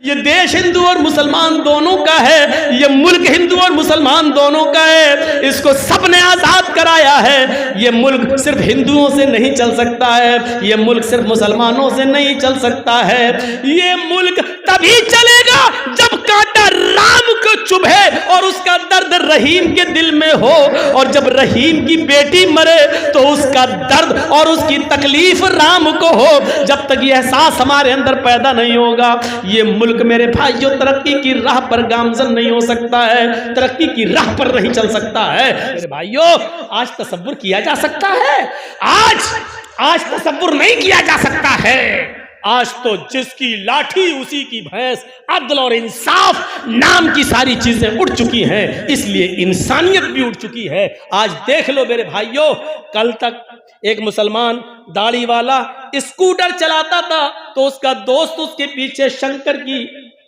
ये देश हिंदू और मुसलमान दोनों का है, ये मुल्क हिंदू और मुसलमान दोनों का है। इसको सबने आजाद कराया है। ये मुल्क सिर्फ हिंदुओं से नहीं चल सकता है, ये मुल्क सिर्फ मुसलमानों से नहीं चल सकता है। ये मुल्क तभी चलेगा जब कांटा राम को चुभे और उसका दर्द रहीम के दिल में हो, और जब रहीम की बेटी मरे तो उसका दर्द और उसकी तकलीफ राम को हो। जब तक यह एहसास हमारे अंदर पैदा नहीं होगा, ये मुल्क मेरे भाइयों तरक्की की राह पर गामजन नहीं हो सकता है, तरक्की की राह पर नहीं चल सकता है। मेरे भाइयों, आज तसव्वुर किया जा सकता है? आज तसव्वुर नहीं किया जा सकता है। आज तो जिसकी लाठी उसी की भैंस, अदल और इंसाफ नाम की सारी चीजें उठ चुकी हैं, इसलिए इंसानियत भी उठ चुकी है। आज देख लो मेरे भाइयों, कल तक एक मुसलमान दाढ़ी वाला स्कूटर चलाता था तो उसका दोस्त उसके पीछे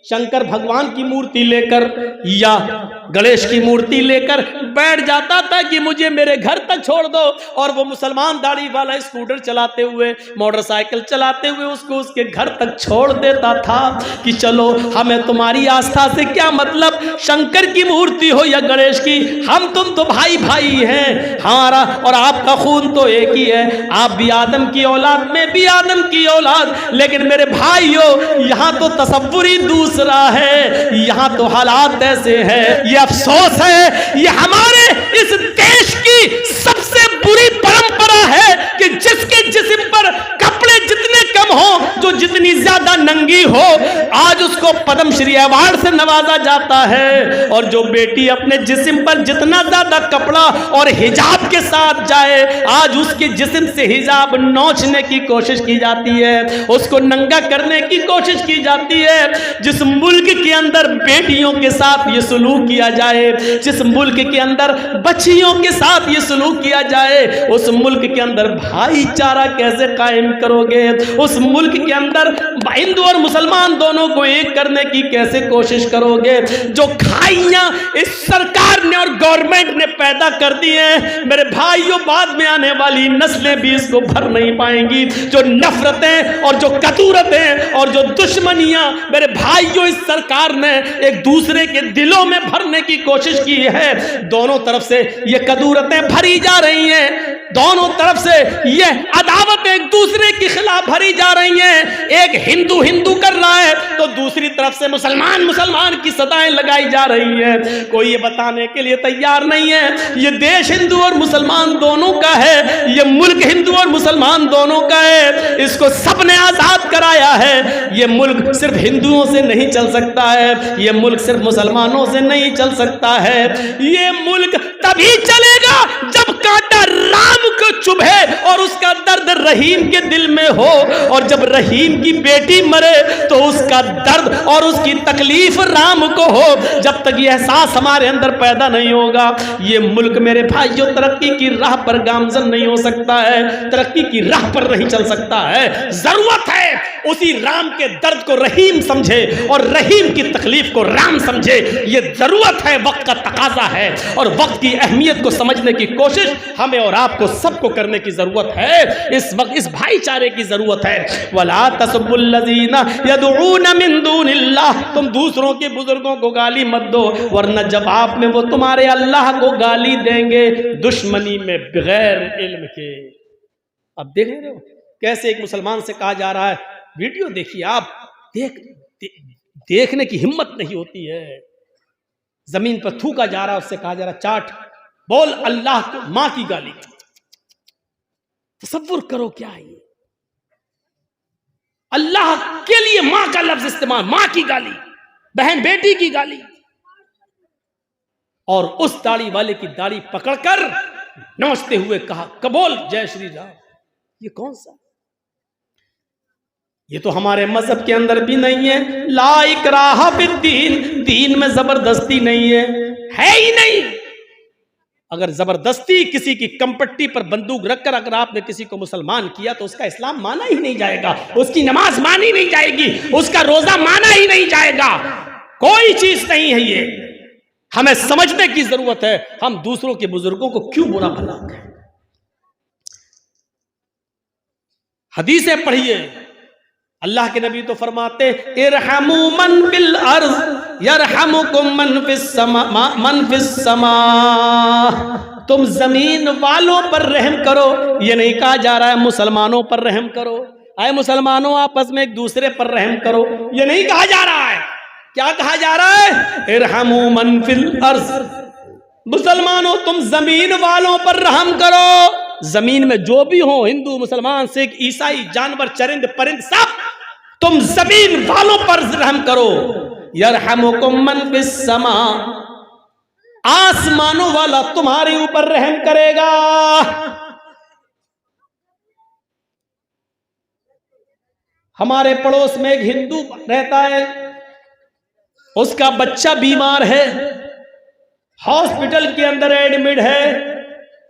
शंकर भगवान की मूर्ति लेकर या गणेश की मूर्ति लेकर बैठ जाता था कि मुझे मेरे घर तक छोड़ दो, और वो मुसलमान दाढ़ी वाला स्कूटर चलाते हुए, मोटरसाइकिल चलाते हुए उसको उसके घर तक छोड़ देता था कि चलो, हमें तुम्हारी आस्था से क्या मतलब, शंकर की मूर्ति हो या गणेश की, हम तुम तो भाई भाई हैं, हमारा और आपका खून तो एक ही है, आप भी आदम की औलाद, मैं भी आदम की औलाद। लेकिन मेरे भाइयों, यहाँ तो तसव्वुर ही दूसरा है, यहाँ तो हालात ऐसे हैं। ये अफसोस है, ये हमारे इस देश की सबसे बुरी परंपरा है कि जिसके जिस्म पर कपड़े जितने कम हो, जो जितनी ज्यादा नंगी हो, आज उसको पद्मश्री अवार्ड से नवाजा जाता है, और जो बेटी अपने जिस्म पर जितना ज्यादा कपड़ा और हिजाब के साथ जाए, आज उसके जिस्म से हिजाब नोचने की कोशिश की जाती है, उसको नंगा करने की कोशिश की जाती है। जिस मुल्क के अंदर बेटियों के साथ ये सलूक किया जाए, जिस मुल्क के अंदर बच्चियों के साथ ये सलूक किया जाए, उस मुल्क के अंदर भाईचारा कैसे कायम करोगे? उस मुल्क के अंदर हिंदू और मुसलमान दोनों को एक करने की कैसे कोशिश करोगे? जो खाइयां इस सरकार ने और गवर्नमेंट ने पैदा कर दी हैं, मेरे भाइयों, बाद में आने वाली नस्लें भी इसको भर नहीं पाएंगी। जो नफरतें और जो कतूरतें और जो दुश्मनियां मेरे भाइयों इस सरकार ने एक दूसरे के दिलों में भरने की कोशिश की है, दोनों तरफ से ये कदूरतें भरी जा रही हैं, दोनों तरफ से ये अदावत एक दूसरे के खिलाफ भरी जा रही हैं। एक हिंदू हिंदू कर रहा है तो दूसरी तरफ से मुसलमान मुसलमान की सदाएं लगाई जा रही हैं। कोई ये बताने के लिए तैयार नहीं है, ये देश हिंदू और मुसलमान दोनों का है, ये मुल्क हिंदू और मुसलमान दोनों का है। इसको सबने आजाद कराया है। ये मुल्क सिर्फ हिंदुओं से नहीं चल सकता है, ये मुल्क सिर्फ मुसलमानों से नहीं चल सकता है। ये मुल्क तभी चलेगा जब कांटा राम को चुभे और उसका दर्द रहीम के दिल में हो, और जब रहीम की बेटी मरे तो उसका दर्द और उसकी तकलीफ राम को हो। जब तक यह एहसास हमारे अंदर पैदा नहीं होगा, ये मुल्क मेरे भाइयों तरक्की की राह पर गामजन नहीं हो सकता है, तरक्की की राह पर नहीं चल सकता है। जरूरत है उसी राम के दर्द को रहीम समझे और रहीम की तकलीफ को राम समझे। ये जरूरत है, वक्त का तकाजा है, और वक्त की अहमियत को समझने की कोशिश हमें और आपको सबको करने की जरूरत है। इस वक्त इस भाईचारे की जरूरत है। वला तसब्बुल्लज़ीना यदऊना मिन दूनिल्लाह, तुम दूसरों के बुजुर्गों को गाली मत दो, वरना जवाब में वो तुम्हारे अल्लाह को गाली देंगे दुश्मनी में बगैर इल्म के। अब देख रहे हो कैसे एक मुसलमान से कहा जा रहा है, वीडियो देखिए आप, देखने की हिम्मत नहीं होती है, जमीन पर थूका जा रहा है, उससे कहा जा रहा चाट, बोल अल्लाह को मां की गाली। तसव्वुर करो क्या है ये, अल्लाह के लिए मां का लफ्ज इस्तेमाल, मां की गाली, बहन बेटी की गाली, और उस दाढ़ी वाले की दाढ़ी पकड़कर नोचते हुए कहा कबोल जय श्री राम। ये कौन सा? ये तो हमारे मजहब के अंदर भी नहीं है। ला इकराहा फिद्दीन, दीन में जबरदस्ती नहीं है ही नहीं। अगर जबरदस्ती किसी की कंपट्टी पर बंदूक रखकर अगर आपने किसी को मुसलमान किया तो उसका इस्लाम माना ही नहीं जाएगा, उसकी नमाज मानी नहीं जाएगी, उसका रोजा माना ही नहीं जाएगा। कोई चीज नहीं है ये। हमें समझने की जरूरत है, हम दूसरों के बुजुर्गों को क्यों बुरा भला कहें। हदीसें पढ़िए, अल्लाह के नबी तो फरमाते इरहमू मन फिल अर्ज़ यरहमुकुम मन फिस समा। तुम जमीन वालों पर रहम करो, ये नहीं कहा जा रहा है मुसलमानों पर रहम करो, आए मुसलमानों आपस में एक दूसरे पर रहम करो, ये नहीं कहा जा रहा है। क्या कहा जा रहा है? इरहमू मन फिल अर्ज़, मुसलमानों तुम जमीन वालों पर रहम करो। जमीन में जो भी हो, हिंदू मुसलमान सिख ईसाई जानवर चरिंद परिंद सब, तुम जमीन वालों पर रहम करो। यरहमुकुम मन फिस समा, आसमानों वाला तुम्हारे ऊपर रहम करेगा। हमारे पड़ोस में एक हिंदू रहता है, उसका बच्चा बीमार है, हॉस्पिटल के अंदर एडमिट है,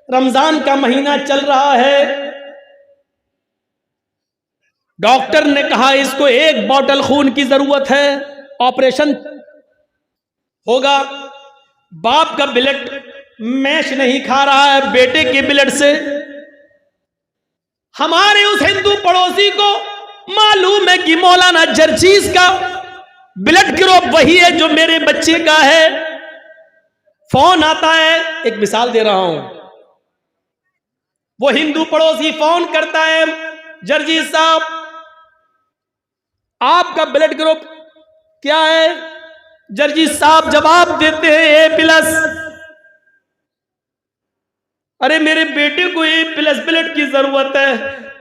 रमजान का महीना चल रहा है। डॉक्टर ने कहा इसको 1 बॉटल खून की जरूरत है, ऑपरेशन होगा। बाप का ब्लड मैच नहीं खा रहा है बेटे के ब्लड से। हमारे उस हिंदू पड़ोसी को मालूम है कि मौलाना जर्जीस का ब्लड ग्रुप वही है जो मेरे बच्चे का है। फोन आता है, एक मिसाल दे रहा हूं, वो हिंदू पड़ोसी फोन करता है, जर्जीस साहब आपका ब्लड ग्रुप क्या है? जर्जीस साहब जवाब देते हैं A+। अरे मेरे बेटे को A+ ब्लड की जरूरत है,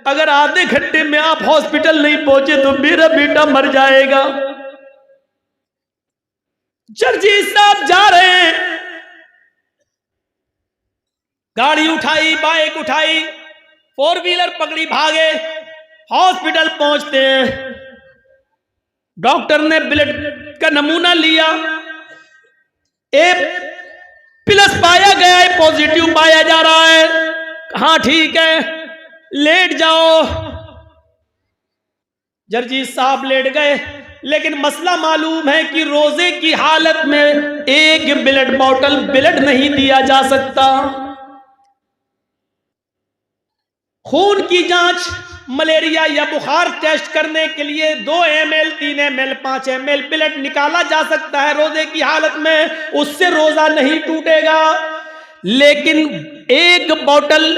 अगर आधे घंटे में आप हॉस्पिटल नहीं पहुंचे तो मेरा बेटा मर जाएगा। जर्जीस साहब जा रहे हैं, गाड़ी उठाई, बाइक उठाई, 4 व्हीलर पकड़ी, भागे, हॉस्पिटल पहुंचते हैं। डॉक्टर ने ब्लड का नमूना लिया, A+ पाया गया है, पॉजिटिव पाया जा रहा है। हाँ ठीक है, लेट जाओ। जर्जीस साहब लेट गए, लेकिन मसला मालूम है कि रोजे की हालत में 1 ब्लड बॉटल ब्लड नहीं दिया जा सकता। खून की जांच मलेरिया या बुखार टेस्ट करने के लिए 2 ml 3 ml 5 ml ब्लड निकाला जा सकता है रोजे की हालत में, उससे रोजा नहीं टूटेगा। लेकिन 1 बॉटल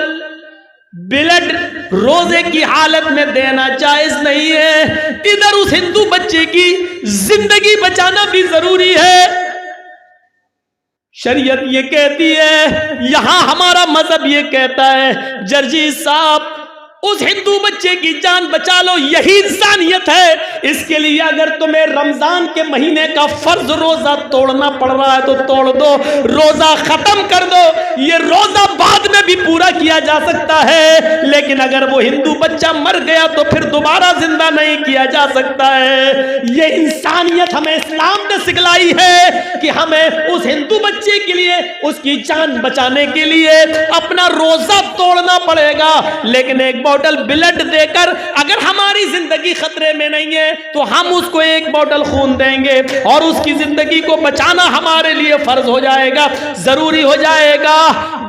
ब्लड रोजे की हालत में देना जायज नहीं है। इधर उस हिंदू बच्चे की जिंदगी बचाना भी जरूरी है। शरीयत ये कहती है, यहां हमारा मजहब ये कहता है, जर्जीस साहब उस हिंदू बच्चे की जान बचा लो, यही इंसानियत है। इसके लिए अगर तुम्हें रमजान के महीने का फर्ज रोजा तोड़ना पड़ रहा है तो तोड़ दो, रोजा खत्म कर दो। ये रोजा बाद में भी पूरा किया जा सकता है, लेकिन अगर वो हिंदू बच्चा मर गया तो फिर दोबारा जिंदा नहीं किया जा सकता है। ये इंसानियत हमें इस्लाम ने सिखलाई है कि हमें उस हिंदू बच्चे के लिए, उसकी जान बचाने के लिए अपना रोजा तोड़ना पड़ेगा। लेकिन एक बॉटल ब्लड देकर अगर हमारी जिंदगी खतरे में नहीं है तो हम उसको 1 बॉटल खून देंगे और उसकी जिंदगी को बचाना हमारे लिए फर्ज हो जाएगा, जरूरी हो जाएगा।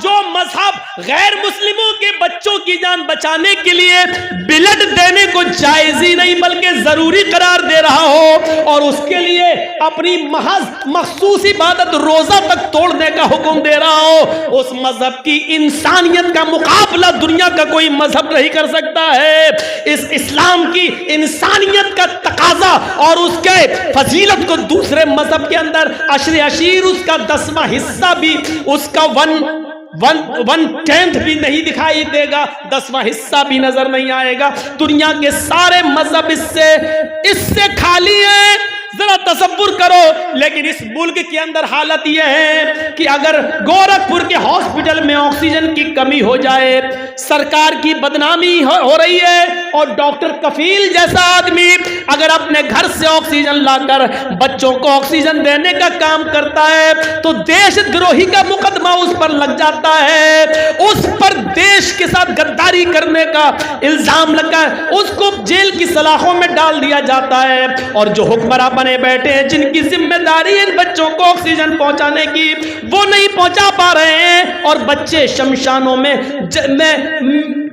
जो मजहब गैर मुस्लिमों के बच्चों की जान बचाने के लिए ब्लड देने को जायज ही नहीं बल्कि जरूरी करार दे रहा हो और उसके लिए अपनी महज मखसूस इबादत रोजा तक तोड़ने का हुक्म दे रहा हो, उस मजहब की इंसानियत का मुकाबला दुनिया का कोई मजहब नहीं कर सकता है। इस इस्लाम की इंसानियत का तकाजा और उसके फजीलत को दूसरे मजहब के अंदर अशरे अशीर उसका 10वां हिस्सा भी, उसका 1/10 भी नहीं दिखाई देगा, 10वां हिस्सा भी नजर नहीं आएगा। दुनिया के सारे मजहब इससे खाली है। जरा तसव्वुर करो, लेकिन इस मुल्क के अंदर हालत यह है कि अगर गोरखपुर के हॉस्पिटल में ऑक्सीजन की कमी हो जाए, सरकार की बदनामी हो रही है और डॉक्टर कफील जैसा आदमी अगर अपने घर से ऑक्सीजन लाकर बच्चों को ऑक्सीजन देने का काम करता है तो देशद्रोही का मुकदमा उस पर लग जाता है, उस पर देश के साथ गद्दारी करने का इल्जाम लगाकर उसको जेल की सलाखों में डाल दिया जाता है। और जो हुक्मरान बने बैठे हैं, जिनकी जिम्मेदारी इन बच्चों को ऑक्सीजन पहुंचाने की, वो नहीं पहुंचा पा रहे हैं और बच्चे शमशानों में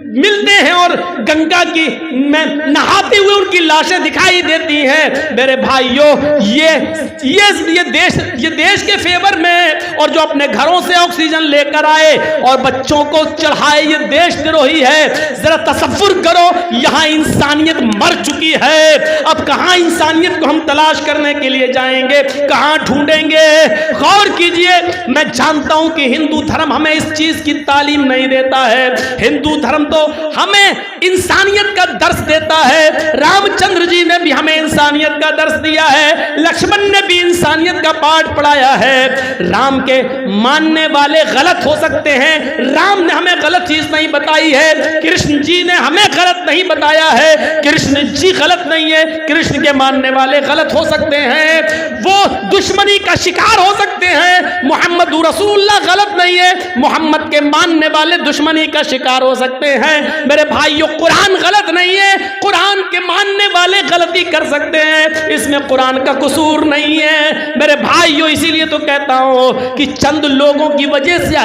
मिलते हैं और गंगा की में नहाते हुए उनकी लाशें दिखाई देती हैं। मेरे भाइयों, ये देश के फेवर में और जो अपने घरों से ऑक्सीजन लेकर आए और बच्चों को चढ़ाए, ये देशद्रोही है। जरा तसव्वुर करो, यहां इंसानियत मर चुकी है। अब कहां इंसानियत को हम तलाश करने के लिए जाएंगे, कहां ढूंढेंगे? गौर कीजिए, मैं जानता हूं कि हिंदू धर्म हमें इस चीज की तालीम नहीं देता है। हिंदू धर्म तो हमें इंसानियत का दर्स देता है। रामचंद्र जी ने भी हमें इंसानियत का दर्स दिया है, लक्ष्मण ने भी इंसानियत का पाठ पढ़ाया है। राम के मानने वाले गलत हो सकते हैं, राम ने हमें गलत चीज नहीं बताई है। कृष्ण जी ने हमें गलत नहीं बताया है, कृष्ण जी गलत नहीं है। कृष्ण के मानने वाले गलत हो सकते हैं, वो दुश्मनी का शिकार हो सकते हैं। मोहम्मद रसूलुल्लाह गलत नहीं है, मोहम्मद के मानने वाले दुश्मनी का शिकार हो सकते हैं। मेरे भाइयों, कुरान गलत नहीं है, कुरान के मानने वाले गलती कर सकते हैं, इसमें कुरान का कसूर नहीं है। मेरे भाइयों, इसीलिए तो कहता हूं कि चंद लोगों की वजह से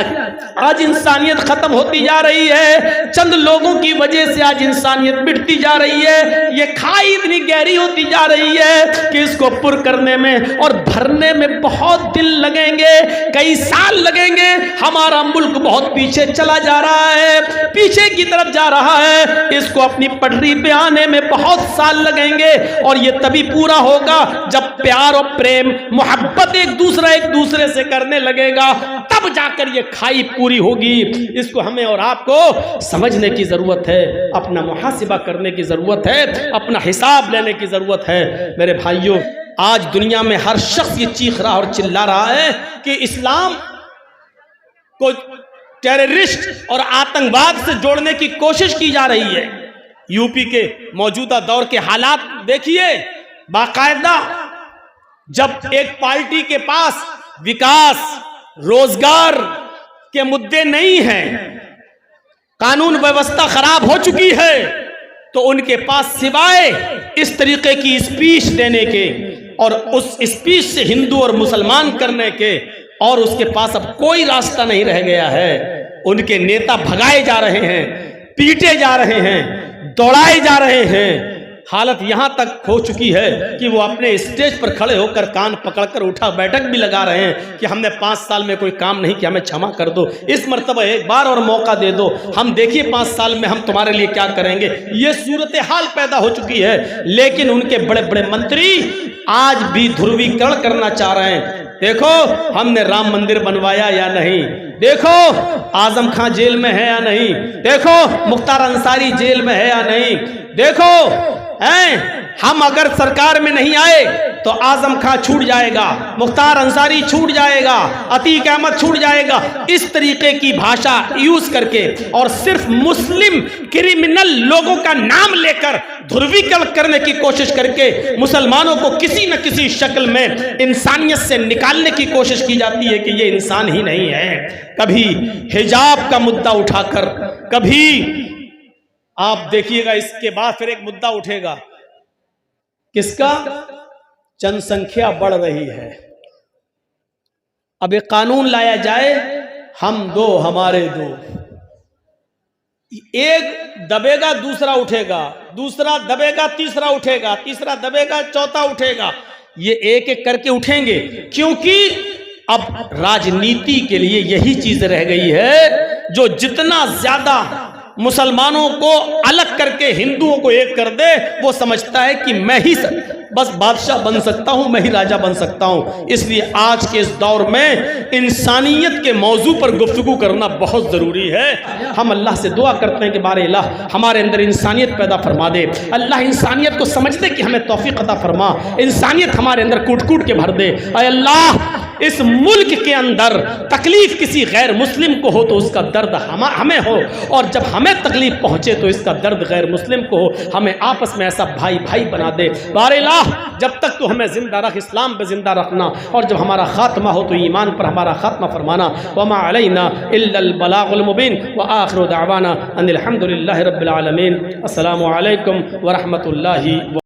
आज इंसानियत खत्म होती जा रही है, चंद लोगों की वजह से आज इंसानियत मिटती जा रही है। ये खाई इतनी गहरी होती जा रही है कि इसको पुर करने में और भरने में बहुत दिन लगेंगे, कई साल लगेंगे। हमारा मुल्क बहुत पीछे चला जा रहा है, पीछे की तरफ जा रहा है। इसको अपनी पटरी पे आने में बहुत साल लगेंगे और ये तभी पूरा होगा जब प्यार और प्रेम मोहब्बत एक दूसरे से करने लगेगा, तब जाकर ये खाई पूरी होगी। इसको हमें और आपको समझने की जरूरत है, अपना मुहासिबा करने की जरूरत है, अपना हिसाब लेने की जरूरत है। मेरे भाइयों, आज दुनिया में हर शख्स ये चीख रहा और चिल्ला रहा है कि इस्लाम को टेररिस्ट और आतंकवाद से जोड़ने की कोशिश की जा रही है। यूपी के मौजूदा दौर के हालात देखिए, बाकायदा जब एक पार्टी के पास विकास, रोजगार के मुद्दे नहीं हैं, कानून व्यवस्था खराब हो चुकी है, तो उनके पास सिवाय इस तरीके की स्पीच देने के और उस स्पीच से हिंदू और मुसलमान करने के और उसके पास अब कोई रास्ता नहीं रह गया है। उनके नेता भगाए जा रहे हैं, पीटे जा रहे हैं, दौड़ाए जा रहे हैं। हालत यहां तक हो चुकी है कि वो अपने स्टेज पर खड़े होकर कान पकड़कर उठा बैठक भी लगा रहे हैं कि हमने 5 साल में कोई काम नहीं किया, हमें क्षमा कर दो, इस मर्तबा एक बार और मौका दे दो, हम देखिए 5 साल में हम तुम्हारे लिए क्या करेंगे। ये सूरत हाल पैदा हो चुकी है। लेकिन उनके बड़े बड़े मंत्री आज भी ध्रुवीकरण करना चाह रहे हैं। देखो हमने राम मंदिर बनवाया या नहीं, देखो आजम खान जेल में है या नहीं, देखो मुख्तार अंसारी जेल में है या नहीं, देखो हम अगर सरकार में नहीं आए तो आजम खान छूट जाएगा, मुख्तार अंसारी छूट जाएगा, अतीक अहमद छूट जाएगा। इस तरीके की भाषा यूज करके और सिर्फ मुस्लिम क्रिमिनल लोगों का नाम लेकर ध्रुवीकरण करने की कोशिश करके मुसलमानों को किसी न किसी शक्ल में इंसानियत से निकालने की कोशिश की जाती है कि ये इंसान ही नहीं है। कभी हिजाब का मुद्दा उठाकर, कभी आप देखिएगा इसके बाद फिर एक मुद्दा उठेगा, किसका? जनसंख्या बढ़ रही है, अब एक कानून लाया जाए, हम दो हमारे दो, एक दबेगा दूसरा उठेगा, दूसरा दबेगा तीसरा उठेगा, तीसरा दबेगा चौथा उठेगा, ये एक एक करके उठेंगे। क्योंकि अब राजनीति के लिए यही चीज रह गई है, जो जितना ज्यादा मुसलमानों को अलग करके हिंदुओं को एक कर दे, वो समझता है कि मैं ही बस बादशाह बन सकता हूं, मैं ही राजा बन सकता हूं। इसलिए आज के इस दौर में इंसानियत के मौजू पर गुफ्तगू करना बहुत ज़रूरी है। हम अल्लाह से दुआ करते हैं कि बारे अल्लाह हमारे अंदर इंसानियत पैदा फरमा दे। अल्लाह इंसानियत को समझने की हमें तौफीक अता फरमा, इंसानियत हमारे अंदर कूट कूट के भर दे। अल्लाह इस मुल्क के अंदर तकलीफ किसी गैर मुस्लिम को हो तो उसका दर्द हमें हो, और जब हमें तकलीफ पहुंचे तो इसका दर्द गैर मुस्लिम को हो। हमें आपस में ऐसा भाई भाई बना दे। बारे अल्लाह जब तक तो हमें जिंदा रख, इस्लाम पे जिंदा रखना, और जब हमारा खात्मा हो तो ईमान पर हमारा खात्मा फरमाना। वमा अलैना इल्लल बलागुल मुबीन व आखिरु दावाना अनिल हम्दुलिल्लाहि रब्बिल आलमीन। अस्सलामु अलैकुम व रहमतुल्लाहि।